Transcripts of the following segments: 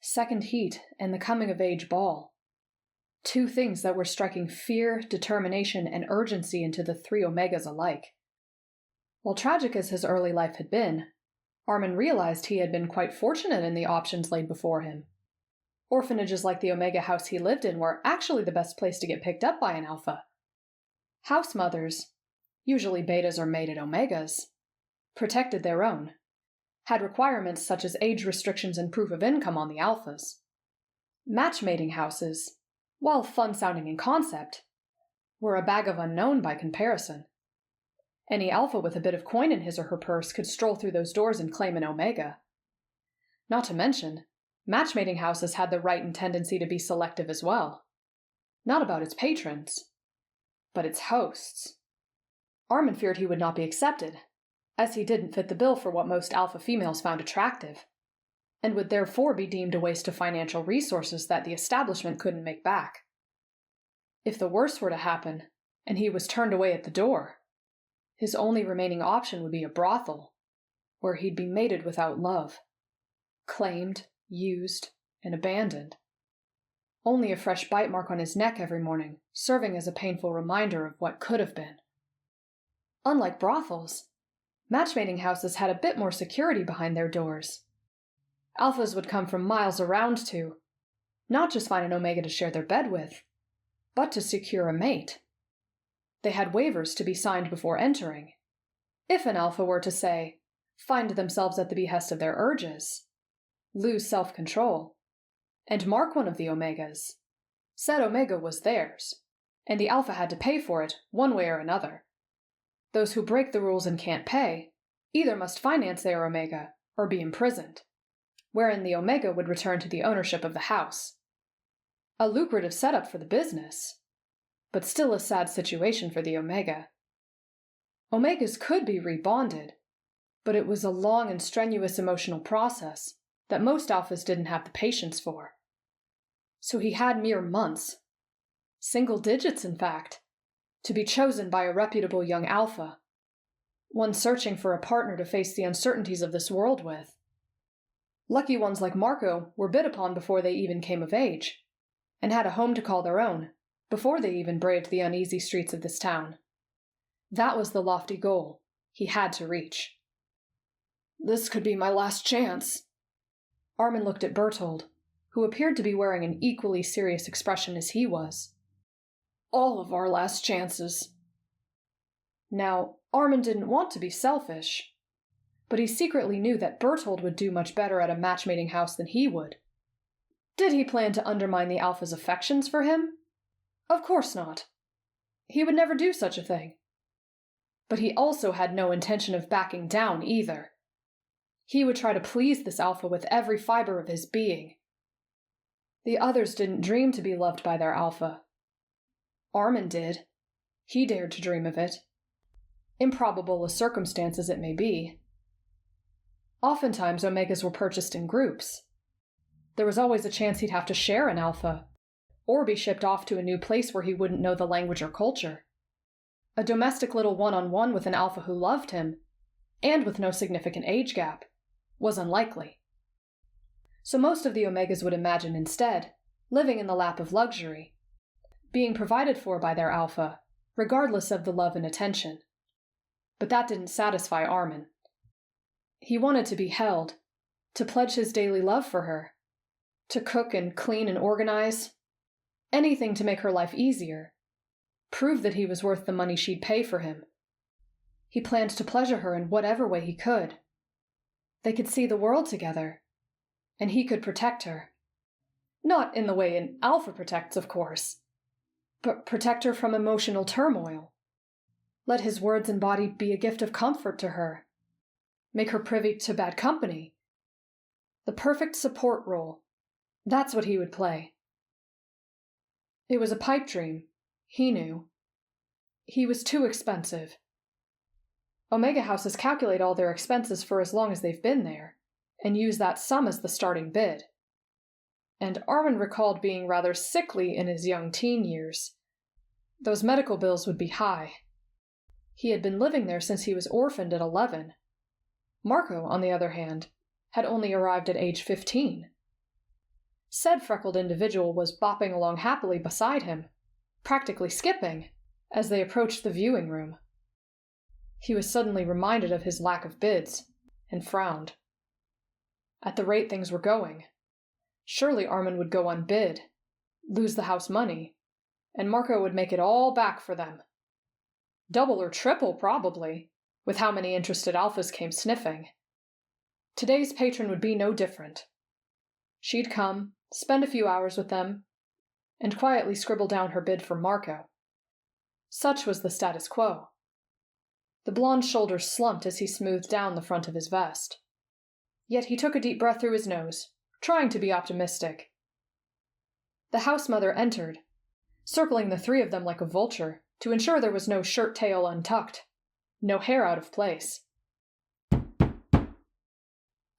second heat, and the coming-of-age ball. 2 things that were striking fear, determination, and urgency into the 3 Omegas alike. While tragic as his early life had been, Armin realized he had been quite fortunate in the options laid before him. Orphanages like the Omega house he lived in were actually the best place to get picked up by an alpha. House mothers, usually betas or mated Omegas, protected their own, had requirements such as age restrictions and proof of income on the alphas. Matchmating houses, while fun-sounding in concept, were a bag of unknown by comparison. Any alpha with a bit of coin in his or her purse could stroll through those doors and claim an Omega. Not to mention, matchmating houses had the right and tendency to be selective as well. Not about its patrons, but its hosts. Armin feared he would not be accepted, as he didn't fit the bill for what most alpha females found attractive, and would therefore be deemed a waste of financial resources that the establishment couldn't make back. If the worst were to happen, and he was turned away at the door, his only remaining option would be a brothel, where he'd be mated without love, claimed, used, and abandoned. Only a fresh bite mark on his neck every morning, serving as a painful reminder of what could have been. Unlike brothels, matchmaking houses had a bit more security behind their doors. Alphas would come from miles around to not just find an Omega to share their bed with, but to secure a mate. They had waivers to be signed before entering. If an alpha were to, say, find themselves at the behest of their urges, lose self-control, and mark one of the Omegas, said Omega was theirs, and the alpha had to pay for it one way or another. Those who break the rules and can't pay either must finance their Omega or be imprisoned, wherein the Omega would return to the ownership of the house. A lucrative setup for the business, but still a sad situation for the Omega. Omegas could be rebonded, but it was a long and strenuous emotional process that most alphas didn't have the patience for. So he had mere months, single digits in fact, to be chosen by a reputable young alpha, one searching for a partner to face the uncertainties of this world with. Lucky ones like Marco were bid upon before they even came of age, and had a home to call their own before they even braved the uneasy streets of this town. That was the lofty goal he had to reach. This could be my last chance. Armin looked at Bertolt, who appeared to be wearing an equally serious expression as he was. All of our last chances. Now, Armin didn't want to be selfish, but he secretly knew that Bertolt would do much better at a matchmating house than he would. Did he plan to undermine the alpha's affections for him? Of course not. He would never do such a thing. But he also had no intention of backing down either. He would try to please this alpha with every fiber of his being. The others didn't dream to be loved by their alpha. Armin did. He dared to dream of it. Improbable as circumstances it may be. Oftentimes, Omegas were purchased in groups. There was always a chance he'd have to share an alpha, or be shipped off to a new place where he wouldn't know the language or culture. A domestic little one-on-one with an alpha who loved him, and with no significant age gap, was unlikely. So most of the Omegas would imagine instead living in the lap of luxury, being provided for by their alpha, regardless of the love and attention. But that didn't satisfy Armin. He wanted to be held, to pledge his daily love for her, to cook and clean and organize, anything to make her life easier, prove that he was worth the money she'd pay for him. He planned to pleasure her in whatever way he could. They could see the world together, and he could protect her. Not in the way an alpha protects, of course, but protect her from emotional turmoil. Let his words and body be a gift of comfort to her. Make her privy to bad company. The perfect support role. That's what he would play. It was a pipe dream, he knew. He was too expensive. Omega houses calculate all their expenses for as long as they've been there, and use that sum as the starting bid. And Armin recalled being rather sickly in his young teen years. Those medical bills would be high. He had been living there since he was orphaned at 11. Marco, on the other hand, had only arrived at age 15. Said freckled individual was bopping along happily beside him, practically skipping, as they approached the viewing room. He was suddenly reminded of his lack of bids, and frowned. At the rate things were going, surely Armin would go unbid, lose the house money, and Marco would make it all back for them. Double or triple, probably, with how many interested alphas came sniffing. Today's patron would be no different. She'd come, spend a few hours with them, and quietly scribble down her bid for Marco. Such was the status quo. The blonde's shoulders slumped as he smoothed down the front of his vest. Yet he took a deep breath through his nose, trying to be optimistic. The house mother entered, circling the three of them like a vulture to ensure there was no shirt tail untucked, no hair out of place.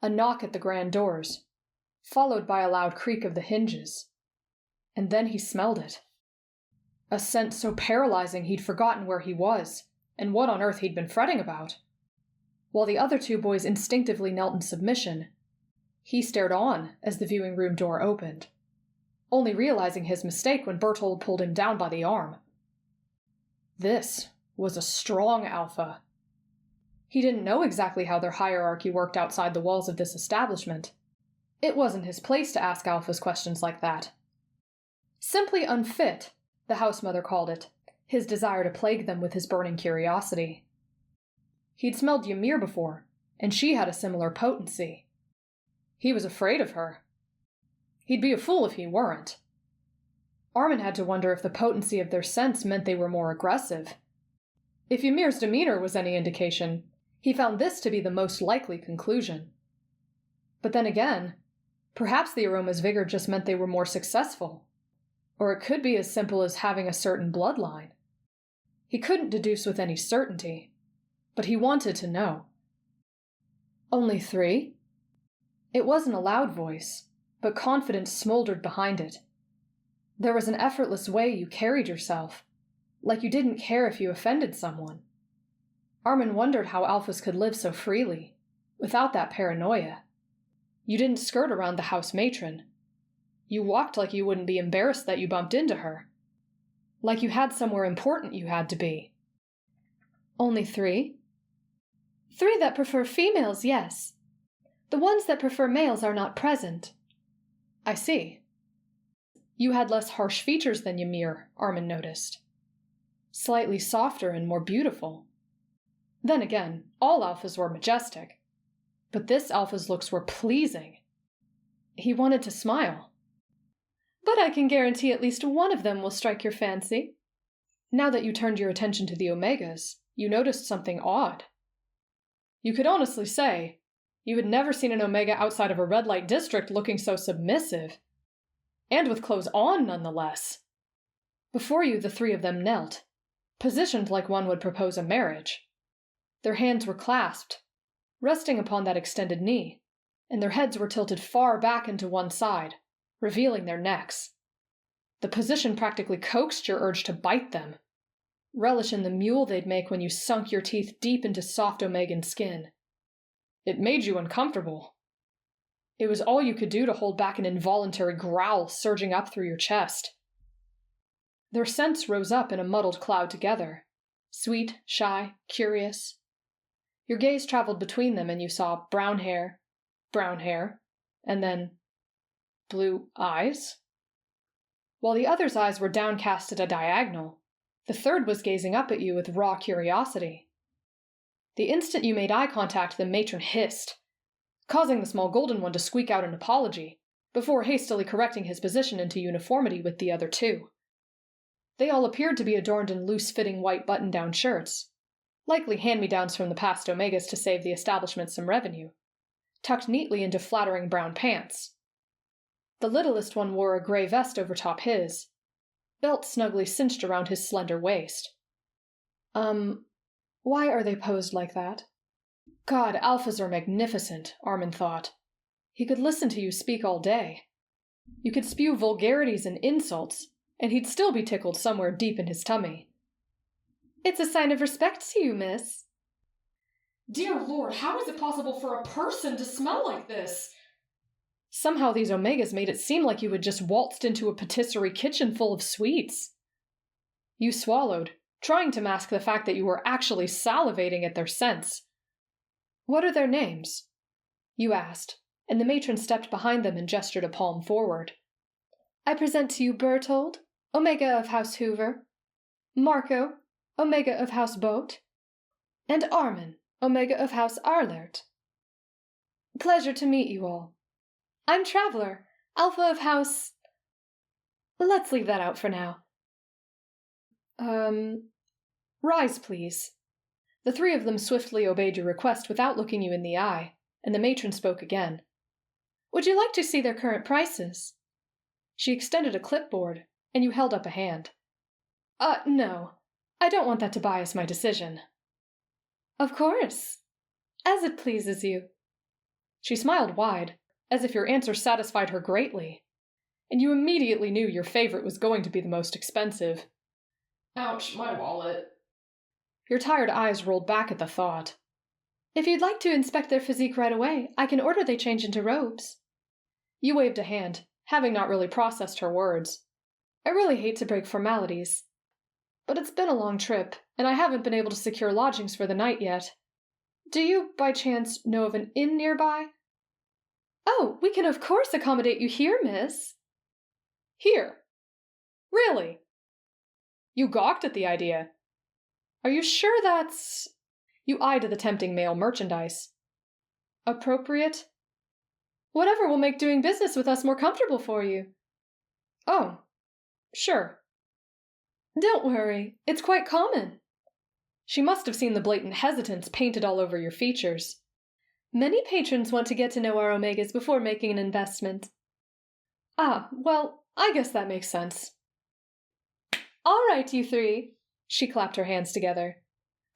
A knock at the grand doors, followed by a loud creak of the hinges. And then he smelled it. A scent so paralyzing he'd forgotten where he was, and what on earth he'd been fretting about. While the other two boys instinctively knelt in submission, he stared on as the viewing room door opened, only realizing his mistake when Bertolt pulled him down by the arm. This was a strong alpha. He didn't know exactly how their hierarchy worked outside the walls of this establishment. It wasn't his place to ask alphas questions like that. Simply unfit, the house mother called it, his desire to plague them with his burning curiosity. He'd smelled Ymir before, and she had a similar potency. He was afraid of her. He'd be a fool if he weren't. Armin had to wonder if the potency of their scents meant they were more aggressive. If Ymir's demeanor was any indication, he found this to be the most likely conclusion. But then again, perhaps the aroma's vigor just meant they were more successful. Or it could be as simple as having a certain bloodline. He couldn't deduce with any certainty, but he wanted to know. Only 3? It wasn't a loud voice, but confidence smoldered behind it. There was an effortless way you carried yourself, like you didn't care if you offended someone. Armin wondered how alphas could live so freely, without that paranoia. You didn't skirt around the house matron. You walked like you wouldn't be embarrassed that you bumped into her. Like you had somewhere important you had to be. Only 3? 3 that prefer females, yes. The ones that prefer males are not present. I see. You had less harsh features than Ymir, Armin noticed. Slightly softer and more beautiful. Then again, all alphas were majestic. But this alpha's looks were pleasing. He wanted to smile. But I can guarantee at least one of them will strike your fancy. Now that you turned your attention to the Omegas, you noticed something odd. You could honestly say you had never seen an Omega outside of a red light district looking so submissive. And with clothes on, nonetheless. Before you, the 3 of them knelt, positioned like one would propose a marriage. Their hands were clasped, resting upon that extended knee, and their heads were tilted far back into one side, revealing their necks. The position practically coaxed your urge to bite them. Relish in the mule they'd make when you sunk your teeth deep into soft Omegan skin. It made you uncomfortable. It was all you could do to hold back an involuntary growl surging up through your chest. Their scents rose up in a muddled cloud together, sweet, shy, curious. Your gaze traveled between them and you saw brown hair, and then blue eyes? While the other's eyes were downcast at a diagonal, the third was gazing up at you with raw curiosity. The instant you made eye contact, the matron hissed, causing the small golden one to squeak out an apology, before hastily correcting his position into uniformity with the other 2. They all appeared to be adorned in loose-fitting white button-down shirts, likely hand-me-downs from the past Omegas to save the establishment some revenue, tucked neatly into flattering brown pants. The littlest one wore a gray vest over top his, belt snugly cinched around his slender waist. Why are they posed like that? God, alphas are magnificent, Armin thought. He could listen to you speak all day. You could spew vulgarities and insults, and he'd still be tickled somewhere deep in his tummy. It's a sign of respect to you, miss. Dear Lord, how is it possible for a person to smell like this? Somehow these Omegas made it seem like you had just waltzed into a patisserie kitchen full of sweets. You swallowed, trying to mask the fact that you were actually salivating at their scents. What are their names? You asked, and the matron stepped behind them and gestured a palm forward. I present to you Bertolt, Omega of House Hoover, Marco, Omega of House Boat, and Armin, Omega of House Arlert. Pleasure to meet you all. I'm Traveler, Alpha of House... Let's leave that out for now. Rise, please. The three of them swiftly obeyed your request without looking you in the eye, and the matron spoke again. Would you like to see their current prices? She extended a clipboard, and you held up a hand. No. I don't want that to bias my decision. Of course. As it pleases you. She smiled wide, as if your answer satisfied her greatly, and you immediately knew your favorite was going to be the most expensive. Ouch, my wallet. Your tired eyes rolled back at the thought. If you'd like to inspect their physique right away, I can order they change into robes. You waved a hand, having not really processed her words. I really hate to break formalities, but it's been a long trip, and I haven't been able to secure lodgings for the night yet. Do you, by chance, know of an inn nearby? Oh, we can of course accommodate you here, miss. Here? Really? You gawked at the idea. Are you sure that's... You eyed the tempting male merchandise. Appropriate? Whatever will make doing business with us more comfortable for you. Oh, sure. Don't worry, it's quite common. She must have seen the blatant hesitance painted all over your features. Many patrons want to get to know our Omegas before making an investment. Ah, well, I guess that makes sense. All right, you three. She clapped her hands together.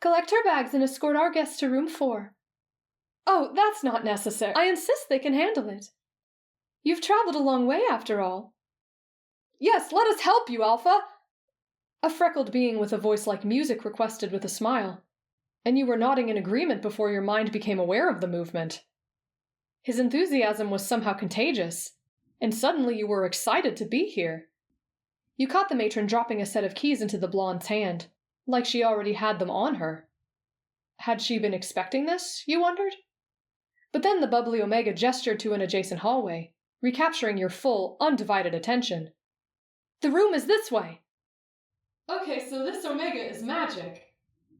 Collect our bags and escort our guests to room 4. Oh, that's not necessary. I insist they can handle it. You've traveled a long way, after all. Yes, let us help you, Alpha! A freckled being with a voice like music requested with a smile, and you were nodding in agreement before your mind became aware of the movement. His enthusiasm was somehow contagious, and suddenly you were excited to be here. You caught the matron dropping a set of keys into the blonde's hand, like she already had them on her. Had she been expecting this, you wondered? But then the bubbly Omega gestured to an adjacent hallway, recapturing your full, undivided attention. The room is this way! Okay, so this Omega is magic,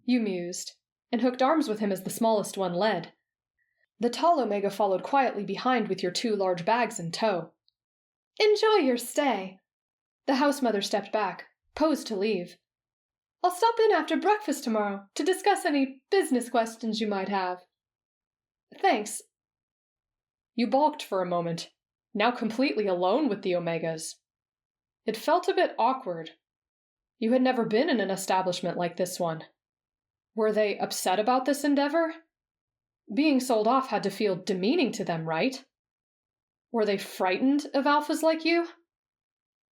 you mused, and hooked arms with him as the smallest one led. The tall Omega followed quietly behind with your 2 large bags in tow. Enjoy your stay. The house mother stepped back, posed to leave. I'll stop in after breakfast tomorrow to discuss any business questions you might have. Thanks. You balked for a moment, now completely alone with the Omegas. It felt a bit awkward. You had never been in an establishment like this one. Were they upset about this endeavor? Being sold off had to feel demeaning to them, right? Were they frightened of alphas like you?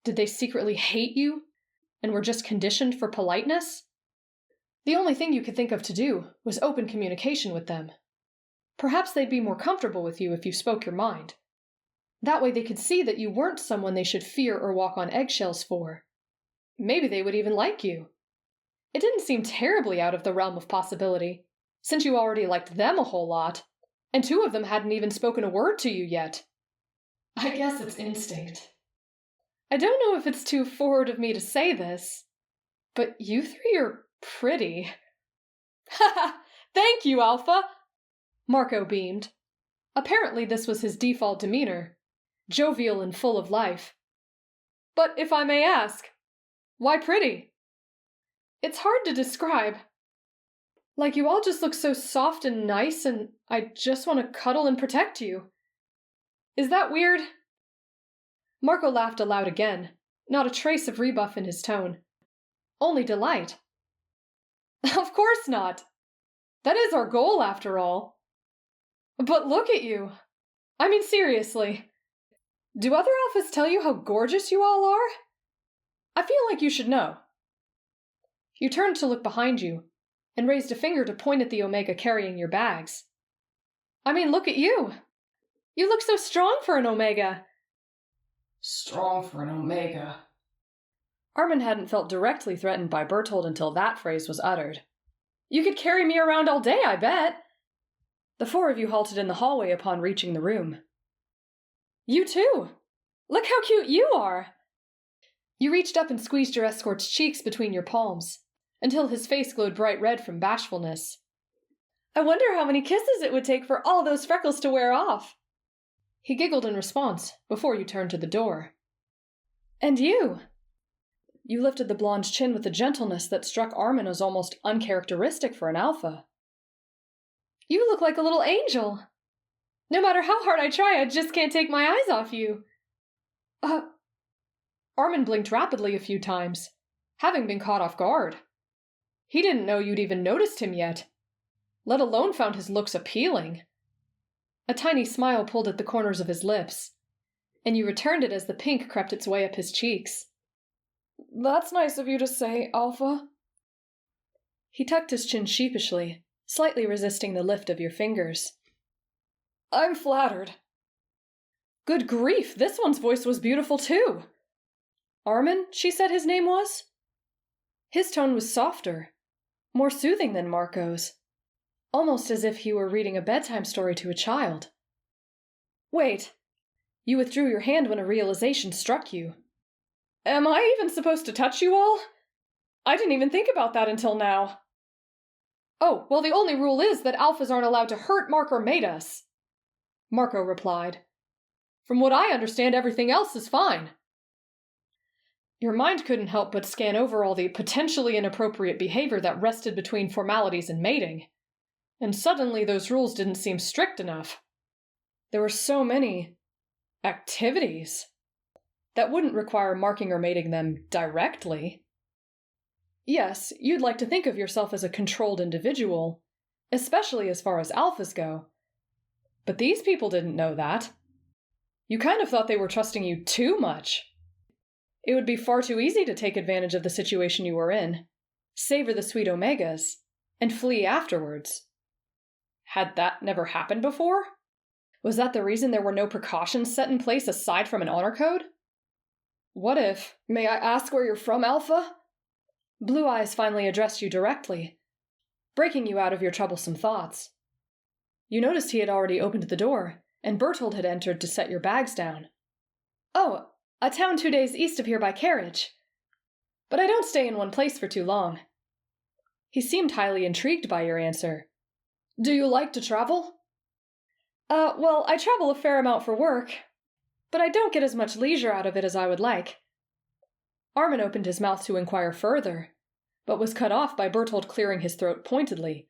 Did they secretly hate you and were just conditioned for politeness? The only thing you could think of to do was open communication with them. Perhaps they'd be more comfortable with you if you spoke your mind. That way they could see that you weren't someone they should fear or walk on eggshells for. Maybe they would even like you. It didn't seem terribly out of the realm of possibility, since you already liked them a whole lot, and 2 of them hadn't even spoken a word to you yet. I guess it's instinct. I don't know if it's too forward of me to say this, but you 3 are pretty. Ha! Thank you, Alpha! Marco beamed. Apparently this was his default demeanor, jovial and full of life. But if I may ask, why pretty? It's hard to describe. Like you all just look so soft and nice, and I just want to cuddle and protect you. Is that weird? Marco laughed aloud again, not a trace of rebuff in his tone. Only delight. Of course not. That is our goal, after all. But look at you. I mean, seriously. Do other alphas tell you how gorgeous you all are? I feel like you should know. You turned to look behind you, and raised a finger to point at the Omega carrying your bags. I mean, look at you. You look so strong for an Omega. Strong for an Omega. Armin hadn't felt directly threatened by Bertolt until that phrase was uttered. You could carry me around all day, I bet. The four of you halted in the hallway upon reaching the room. You too! Look how cute you are! You reached up and squeezed your escort's cheeks between your palms, until his face glowed bright red from bashfulness. I wonder how many kisses it would take for all those freckles to wear off. He giggled in response before you turned to the door. And you? You lifted the blonde's chin with a gentleness that struck Armin as almost uncharacteristic for an alpha. You look like a little angel. No matter how hard I try, I just can't take my eyes off you. Armin blinked rapidly a few times, having been caught off guard. He didn't know you'd even noticed him yet, let alone found his looks appealing. A tiny smile pulled at the corners of his lips, and you returned it as the pink crept its way up his cheeks. That's nice of you to say, Alpha. He tucked his chin sheepishly, slightly resisting the lift of your fingers. I'm flattered. Good grief, this one's voice was beautiful too. Armin, she said his name was? His tone was softer, more soothing than Marco's, almost as if he were reading a bedtime story to a child. Wait, you withdrew your hand when a realization struck you. Am I even supposed to touch you all? I didn't even think about that until now. Oh, well, the only rule is that alphas aren't allowed to hurt, mark, or mate us, Marco replied. From what I understand, everything else is fine. Your mind couldn't help but scan over all the potentially inappropriate behavior that rested between formalities and mating. And suddenly those rules didn't seem strict enough. There were so many activities that wouldn't require marking or mating them directly. Yes, you'd like to think of yourself as a controlled individual, especially as far as alphas go. But these people didn't know that. You kind of thought they were trusting you too much. It would be far too easy to take advantage of the situation you were in, savor the sweet omegas, and flee afterwards. Had that never happened before? Was that the reason there were no precautions set in place aside from an honor code? What if, may I ask where you're from, Alpha? Blue Eyes finally addressed you directly, breaking you out of your troublesome thoughts. You noticed he had already opened the door, and Bertolt had entered to set your bags down. Oh, a town 2 days east of here by carriage. But I don't stay in one place for too long. He seemed highly intrigued by your answer. Do you like to travel? Well, I travel a fair amount for work, but I don't get as much leisure out of it as I would like. Armin opened his mouth to inquire further, but was cut off by Bertolt clearing his throat pointedly.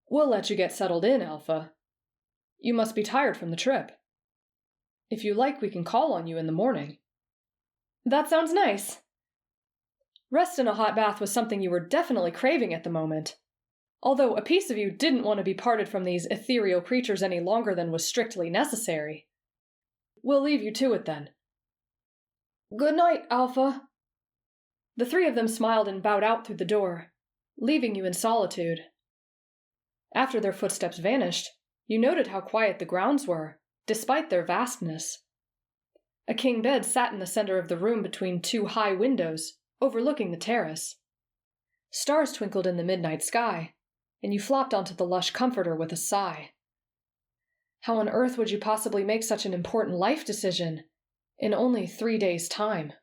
We'll let you get settled in, Alpha. You must be tired from the trip. If you like, we can call on you in the morning. That sounds nice. Rest in a hot bath was something you were definitely craving at the moment, although a piece of you didn't want to be parted from these ethereal creatures any longer than was strictly necessary. We'll leave you to it then. Good night, Alpha. The three of them smiled and bowed out through the door, leaving you in solitude. After their footsteps vanished, you noted how quiet the grounds were, despite their vastness. A king bed sat in the center of the room between two high windows, overlooking the terrace. Stars twinkled in the midnight sky, and you flopped onto the lush comforter with a sigh. How on earth would you possibly make such an important life decision in only 3 days' time?